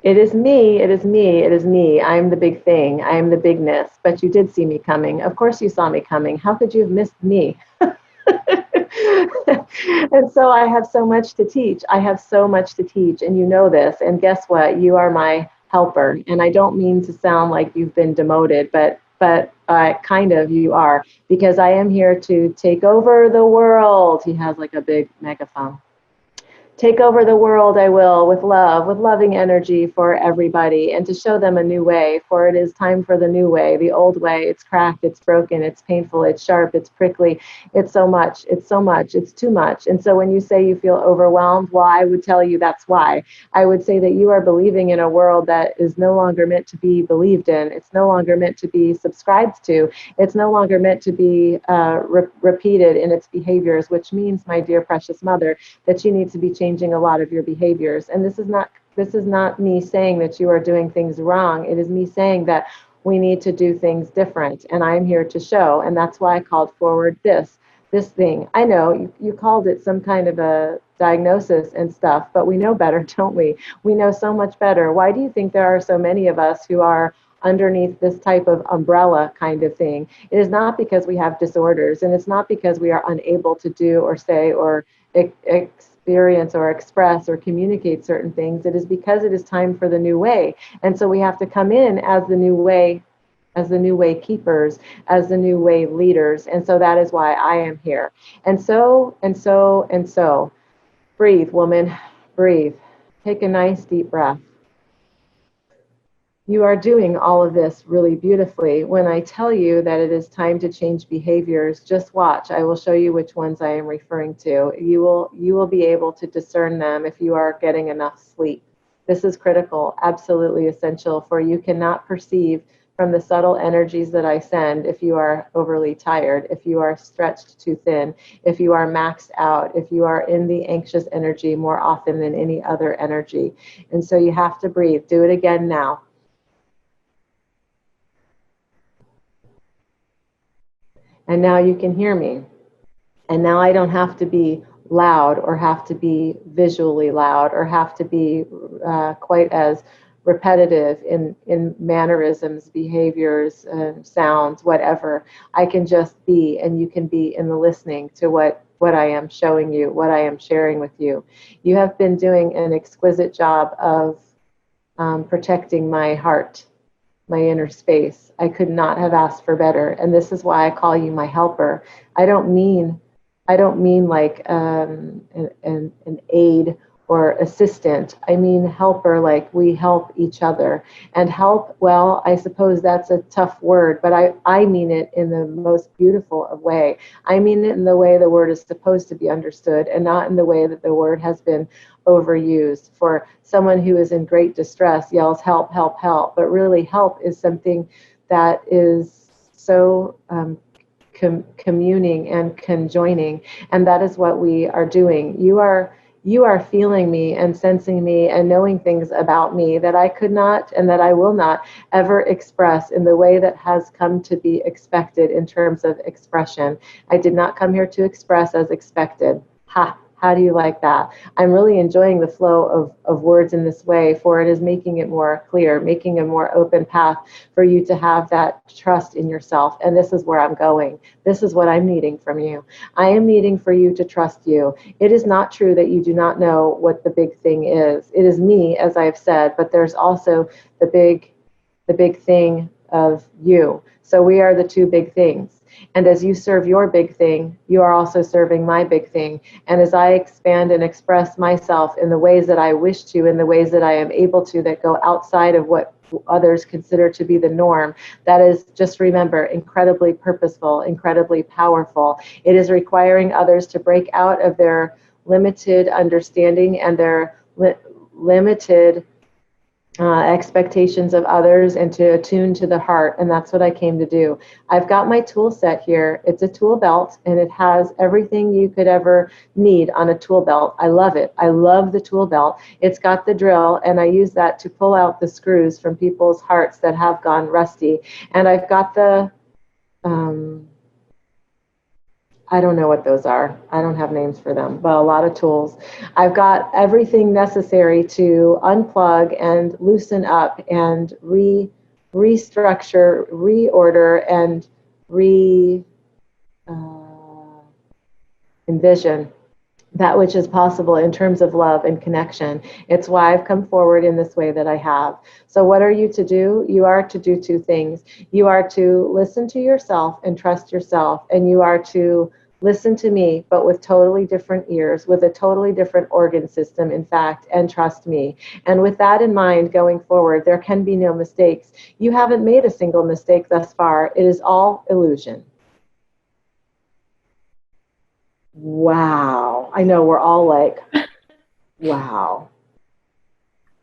It is me, it is me, it is me. I am the big thing. I am the bigness. But you did see me coming. Of course you saw me coming. How could you have missed me? And so I have so much to teach. I have so much to teach, and you know this. And guess what? You are my helper. And I don't mean to sound like you've been demoted, but kind of you are, because I am here to take over the world. He has like a big megaphone. Take over the world, I will, with love, with loving energy for everybody, and to show them a new way, for it is time for the new way. The old way, it's cracked, it's broken, it's painful, it's sharp, it's prickly, it's so much, it's so much, it's too much. And so when you say you feel overwhelmed, well, I would tell you that's why. I would say that you are believing in a world that is no longer meant to be believed in. It's no longer meant to be subscribed to. It's no longer meant to be repeated in its behaviors, which means, my dear precious mother, that you need to be changing a lot of your behaviors. And this is not me saying that you are doing things wrong. It is me saying that we need to do things different. And I'm here to show. And that's why I called forward this thing. I know you called it some kind of a diagnosis and stuff, but we know better, don't we? We know so much better. Why do you think there are so many of us who are underneath this type of umbrella kind of thing? It is not because we have disorders, and it's not because we are unable to do or say or experience or express or communicate certain things. It is because it is time for the new way. And so we have to come in as the new way, as the new way keepers, as the new way leaders. And so that is why I am here. And so, breathe, woman, breathe. Take a nice deep breath. You are doing all of this really beautifully. When I tell you that it is time to change behaviors, just watch. I will show you which ones I am referring to. You will be able to discern them if you are getting enough sleep. This is critical, absolutely essential, for you cannot perceive from the subtle energies that I send if you are overly tired, if you are stretched too thin, if you are maxed out, if you are in the anxious energy more often than any other energy. And so you have to breathe. Do it again now. And now you can hear me. And now I don't have to be loud or have to be visually loud or have to be quite as repetitive in mannerisms, behaviors, sounds, whatever. I can just be, and you can be in the listening to what I am showing you, what I am sharing with you. You have been doing an exquisite job of protecting my heart, my inner space. I could not have asked for better. And this is why I call you my helper. I don't mean like an aid or assistant. I mean helper, like we help each other. And help, well, I suppose that's a tough word, but I mean it in the most beautiful of way. I mean it in the way the word is supposed to be understood, and not in the way that the word has been overused. For someone who is in great distress yells help, help, help, but really help is something that is so communing and conjoining, and that is what we are doing. You are feeling me and sensing me and knowing things about me that I could not and that I will not ever express in the way that has come to be expected in terms of expression. I did not come here to express as expected. Ha! How do you like that? I'm really enjoying the flow of words in this way, for it is making it more clear, making a more open path for you to have that trust in yourself. And this is where I'm going. This is what I'm needing from you. I am needing for you to trust you. It is not true that you do not know what the big thing is. It is me, as I've said, but there's also the big thing of you. So we are the two big things. And as you serve your big thing, you are also serving my big thing. And as I expand and express myself in the ways that I wish to, in the ways that I am able to, that go outside of what others consider to be the norm, that is, just remember, incredibly purposeful, incredibly powerful. It is requiring others to break out of their limited understanding and their limited expectations of others, and to attune to the heart. And that's what I came to do. I've got my tool set here. It's a tool belt, and it has everything you could ever need on a tool belt. I love it. I love the tool belt. It's got the drill, and I use that to pull out the screws from people's hearts that have gone rusty. And I've got the I don't know what those are. I don't have names for them, but a lot of tools. I've got everything necessary to unplug and loosen up and restructure, reorder, and re uh, envision that which is possible in terms of love and connection. It's why I've come forward in this way that I have. So, what are you to do? You are to do two things. You are to listen to yourself and trust yourself, and you are to listen to me, but with totally different ears, with a totally different organ system, in fact, and trust me. And with that in mind, going forward, there can be no mistakes. You haven't made a single mistake thus far. It is all illusion. Wow. I know we're all like, wow.